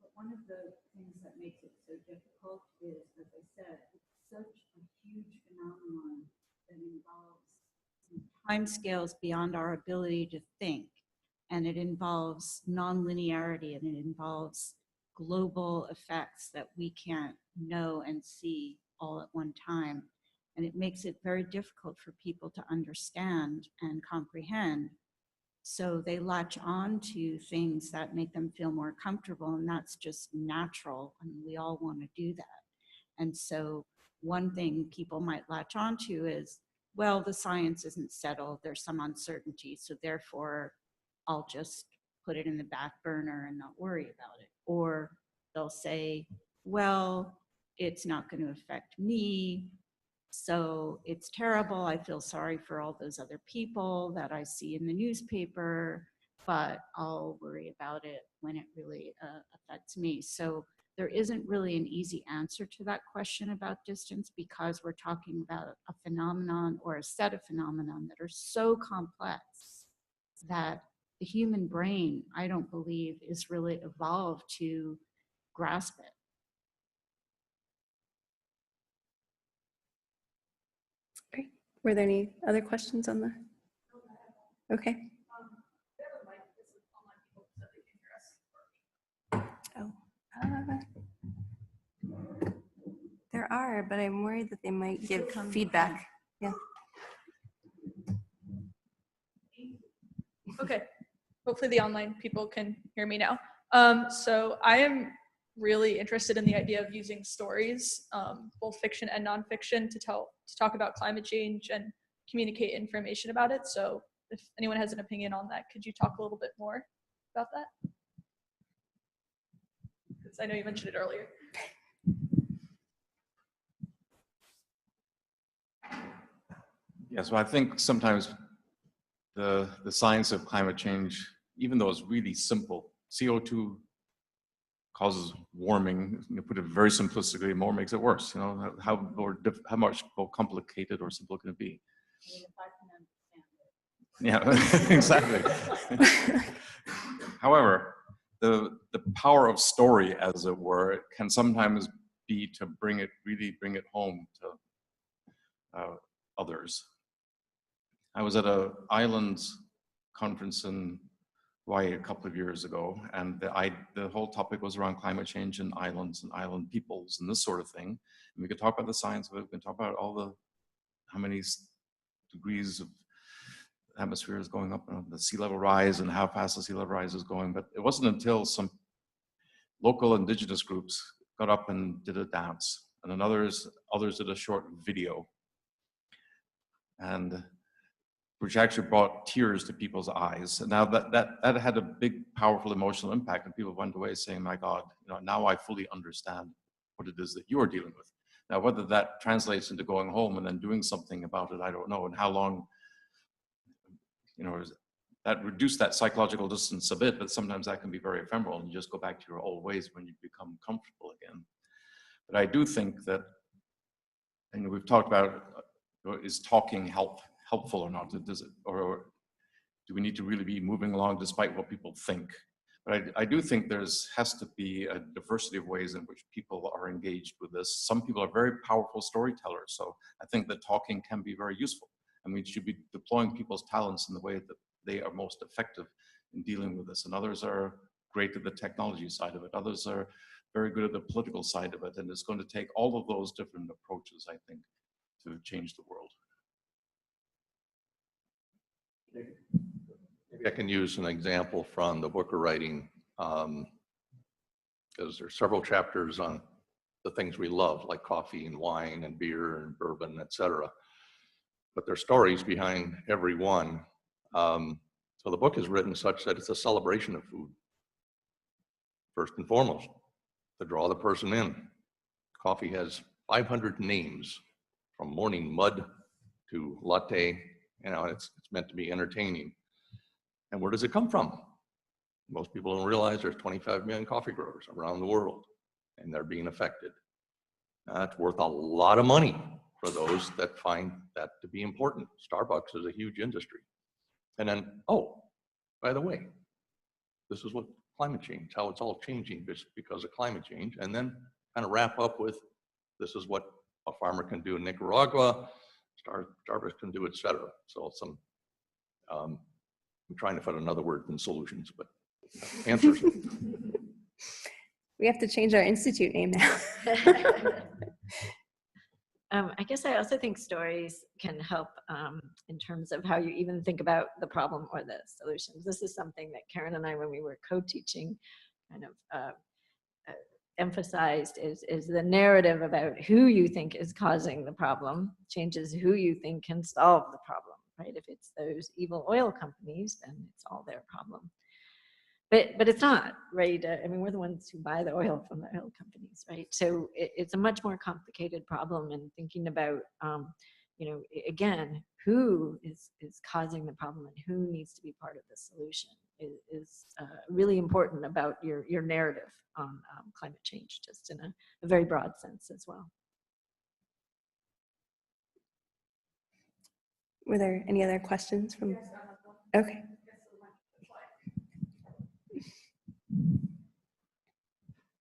But one of the things that makes it so difficult is, as I said, it's such a huge phenomenon that involves timescales beyond our ability to think. And it involves nonlinearity, and it involves global effects that we can't know and see all at one time. And it makes it very difficult for people to understand and comprehend. So they latch on to things that make them feel more comfortable, and that's just natural. I mean, we all want to do that. And so one thing people might latch on to is, well, the science isn't settled, there's some uncertainty, so therefore I'll just put it in the back burner and not worry about it. Or they'll say, well, it's not going to affect me, so it's terrible. I feel sorry for all those other people that I see in the newspaper, but I'll worry about it when it really affects me. So there isn't really an easy answer to that question about distance, because we're talking about a phenomenon or a set of phenomenon that are so complex that the human brain, I don't believe, is really evolved to grasp it. Great. Were there any other questions on the? Okay. Oh, there are, but I'm worried that they might give feedback. Yeah. Okay, hopefully the online people can hear me now. So I am really interested in the idea of using stories, both fiction and nonfiction, to talk about climate change and communicate information about it. So if anyone has an opinion on that, could you talk a little bit more about that? Because I know you mentioned it earlier. Yeah, so I think sometimes the science of climate change, even though it's really simple, CO2 causes warming. You put it very simplistically, more makes it worse. You know, how much more complicated or simple can it be? I mean, if I can understand it. Yeah, exactly. However, the power of story, as it were, it can sometimes be to really bring it home to others. I was at an islands conference in Hawaii a couple of years ago, and the whole topic was around climate change and islands and island peoples and this sort of thing. And we could talk about the science of it. We can talk about how many degrees of atmosphere is going up, and the sea level rise, and how fast the sea level rise is going. But it wasn't until some local indigenous groups got up and did a dance, and then others did a short video, and which actually brought tears to people's eyes. And now that had a big, powerful emotional impact, and people went away saying, my God, you know, now I fully understand what it is that you're dealing with. Now, whether that translates into going home and then doing something about it, I don't know, and how long, you know, that reduced that psychological distance a bit, but sometimes that can be very ephemeral, and you just go back to your old ways when you become comfortable again. But I do think that, and we've talked about, is talking helpful or not? Does it, or do we need to really be moving along despite what people think? But I do think has to be a diversity of ways in which people are engaged with this. Some people are very powerful storytellers, so I think that talking can be very useful. And we should be deploying people's talents in the way that they are most effective in dealing with this. And others are great at the technology side of it. Others are very good at the political side of it, and it's going to take all of those different approaches, I think, to change the world. Maybe I can use an example from the book we're writing, because there's several chapters on the things we love, like coffee and wine and beer and bourbon, etc. But there's stories behind every one. So the book is written such that it's a celebration of food, first and foremost, to draw the person in. Coffee has 500 names, from morning mud to latte. You know, it's meant to be entertaining. And where does it come from? Most people don't realize there's 25 million coffee growers around the world, and they're being affected. It's worth a lot of money for those that find that to be important. Starbucks is a huge industry. And then, oh, by the way, this is what climate change, how it's all changing because of climate change. And then kind of wrap up with, this is what a farmer can do in Nicaragua, Starbucks can do, etc. So some, I'm trying to find another word than solutions, but answers. We have to change our institute name now. I guess I also think stories can help in terms of how you even think about the problem or the solutions. This is something that Karen and I, when we were co-teaching, kind of emphasized is the narrative about who you think is causing the problem changes who you think can solve the problem, right? If it's those evil oil companies, then it's all their problem. But it's not, right? I mean, we're the ones who buy the oil from the oil companies, right? So it's a much more complicated problem, and thinking about, you know, again, who is causing the problem and who needs to be part of the solution is really important about your narrative on climate change, just in a very broad sense as well. Were there any other questions from? Okay.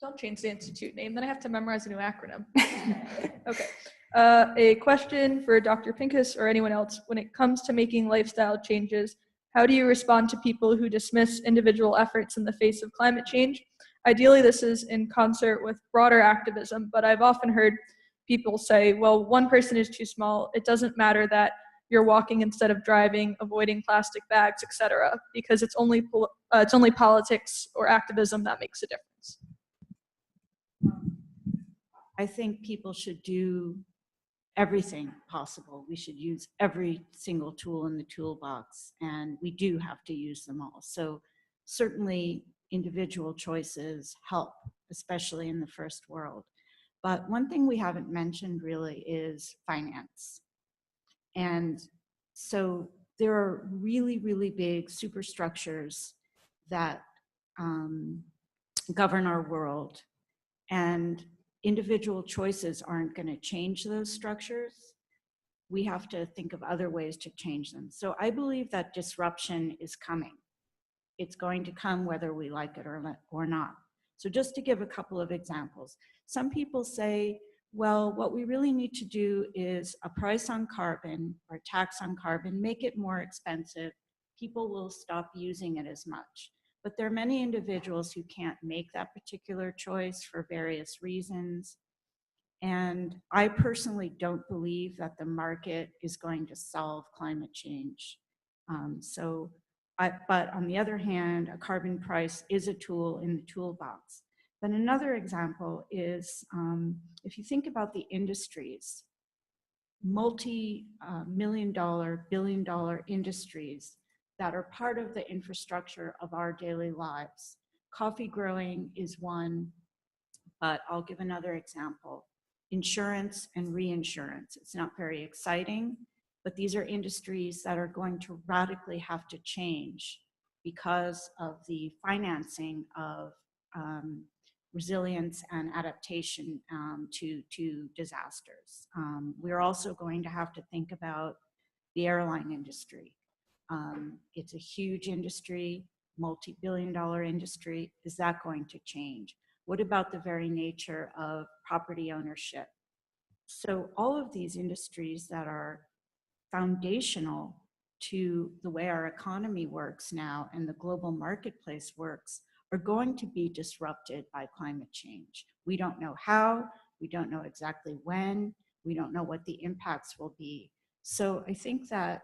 Don't change the institute name, then I have to memorize a new acronym. Okay. A question for Dr. Pincus or anyone else. When it comes to making lifestyle changes, how do you respond to people who dismiss individual efforts in the face of climate change? Ideally, this is in concert with broader activism, but I've often heard people say, well, one person is too small. It doesn't matter that you're walking instead of driving, avoiding plastic bags, etc., because it's only politics or activism that makes a difference. I think people should do everything possible. We should use every single tool in the toolbox, and we do have to use them all. So certainly individual choices help, especially in the first world. But one thing we haven't mentioned really is finance. And so there are really, really big superstructures that govern our world, and individual choices aren't going to change those structures. We have to think of other ways to change them. So I believe that disruption is coming. It's going to come whether we like it or not. So just to give a couple of examples, some people say, well, what we really need to do is a price on carbon or a tax on carbon, make it more expensive. People will stop using it as much. But there are many individuals who can't make that particular choice for various reasons. And I personally don't believe that the market is going to solve climate change. But on the other hand, a carbon price is a tool in the toolbox. Then another example is, if you think about the industries, multi-million-dollar, billion-dollar industries that are part of the infrastructure of our daily lives. Coffee growing is one, but I'll give another example. Insurance and reinsurance. It's not very exciting, but these are industries that are going to radically have to change because of the financing of resilience and adaptation to disasters. We're also going to have to think about the airline industry. It's a huge industry, multi-billion-dollar industry. Is that going to change? What about the very nature of property ownership? So all of these industries that are foundational to the way our economy works now and the global marketplace works are going to be disrupted by climate change. We don't know how, we don't know exactly when, we don't know what the impacts will be. So I think that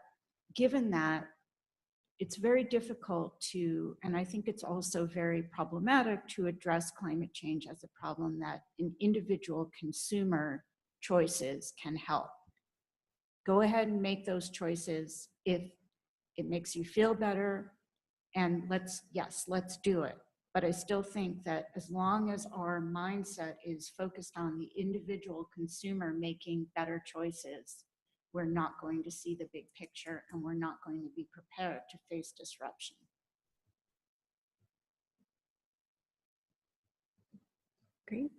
given that, it's very difficult to, and I think it's also very problematic to address climate change as a problem that an individual consumer choices can help. Go ahead and make those choices if it makes you feel better, and let's do it. But I still think that as long as our mindset is focused on the individual consumer making better choices, we're not going to see the big picture, and we're not going to be prepared to face disruption. Great.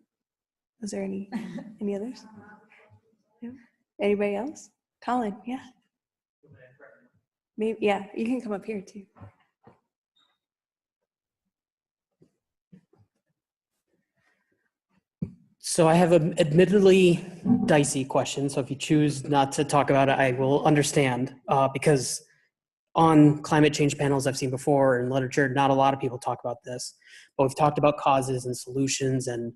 Was there any others? No? Anybody else? Colin, yeah. Maybe, yeah, you can come up here too. So I have an admittedly dicey question. So if you choose not to talk about it, I will understand. Because on climate change panels I've seen before in literature, not a lot of people talk about this. But we've talked about causes and solutions and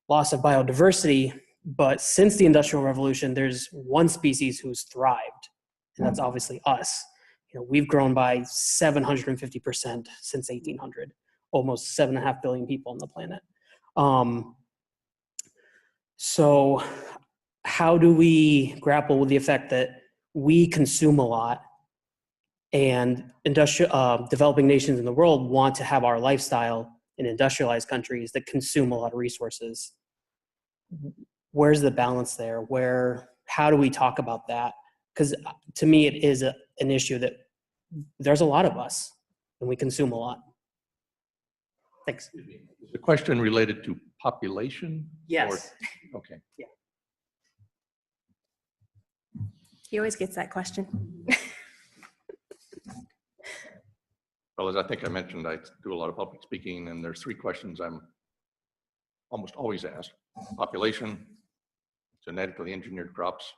loss of biodiversity. But since the Industrial Revolution, there's one species who's thrived, and that's obviously us. You know, we've grown by 750% since 1800, almost 7.5 billion people on the planet. So how do we grapple with the effect that we consume a lot and developing nations in the world want to have our lifestyle in industrialized countries that consume a lot of resources? Where's the balance there? How do we talk about that? Because to me, it is an issue that there's a lot of us and we consume a lot. Thanks. Is the question related to population? Yes. Or, okay. Yeah. He always gets that question. Well, as I think I mentioned, I do a lot of public speaking, and there's 3 questions I'm almost always asked: population, genetically engineered crops,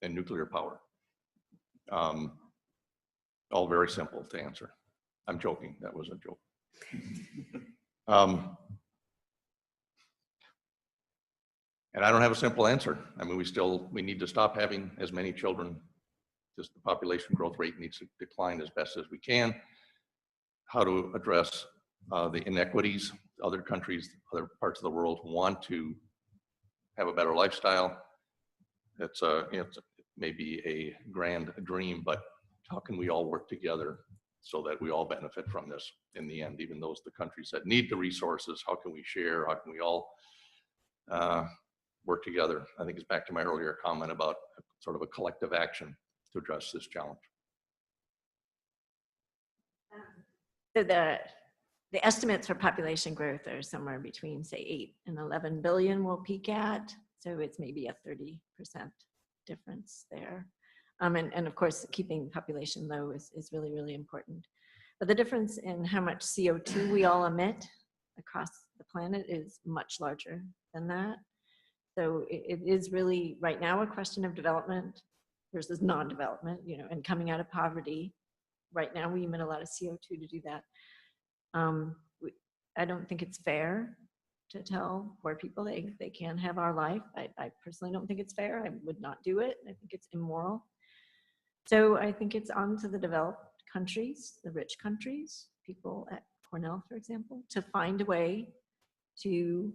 and nuclear power. All very simple to answer. I'm joking. That was a joke. And I don't have a simple answer. I mean, we need to stop having as many children. Just the population growth rate needs to decline as best as we can. How to address the inequities. Other countries, other parts of the world want to have a better lifestyle. It's maybe a grand dream, but how can we all work together so that we all benefit from this in the end? Even those the countries that need the resources, how can we share? How can we all work together? I think it's back to my earlier comment about sort of a collective action to address this challenge. So the estimates for population growth are somewhere between, say, 8 and 11 billion we'll peak at. So it's maybe a 30% difference there. And of course, keeping population low is really, really important. But the difference in how much CO2 we all emit across the planet is much larger than that. So it is really right now a question of development versus non-development, you know, and coming out of poverty. Right now we emit a lot of CO2 to do that. I don't think it's fair to tell poor people they can have our life. I personally don't think it's fair. I would not do it. I think it's immoral. So I think it's on to the developed countries, the rich countries, people at Cornell, for example, to find a way to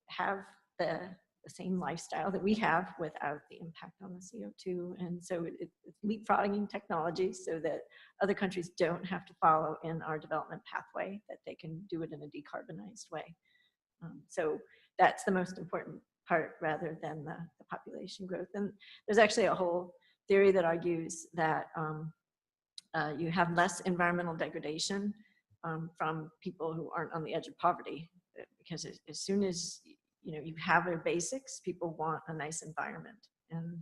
have the same lifestyle that we have without the impact on the CO2. And so it's leapfrogging technology so that other countries don't have to follow in our development pathway, that they can do it in a decarbonized way. So that's the most important part rather than the population growth. And there's actually a whole theory that argues that you have less environmental degradation from people who aren't on the edge of poverty, because as soon as you have their basics, people want a nice environment. And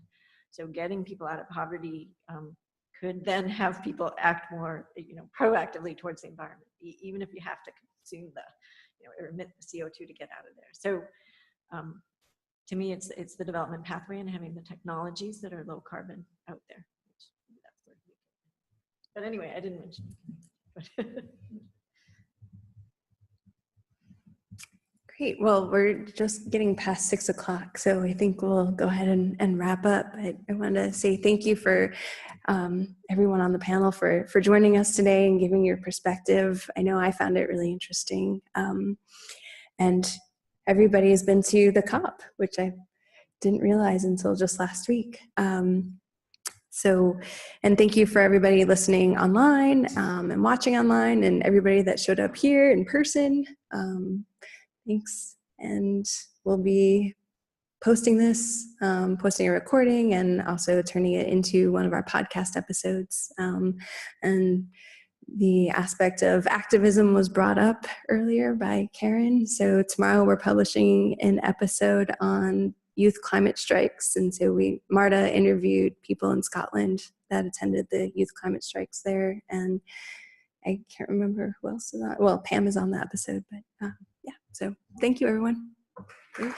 so getting people out of poverty could then have people act more proactively towards the environment, even if you have to consume or emit the CO2 to get out of there. So to me, it's the development pathway and having the technologies that are low carbon out there. But anyway, I didn't mention it. Great. Well, we're just getting past 6 o'clock, so I think we'll go ahead and wrap up. I want to say thank you for everyone on the panel for joining us today and giving your perspective. I know I found it really interesting. And everybody has been to the COP, which I didn't realize until just last week. And thank you for everybody listening online and watching online, and everybody that showed up here in person. Thanks. And we'll be posting this, posting a recording, and also turning it into one of our podcast episodes. And the aspect of activism was brought up earlier by Karen. So tomorrow we're publishing an episode on youth climate strikes. And so Marta interviewed people in Scotland that attended the youth climate strikes there. And I can't remember who else is on. Well, Pam is on the episode, but yeah. So thank you, everyone. Great.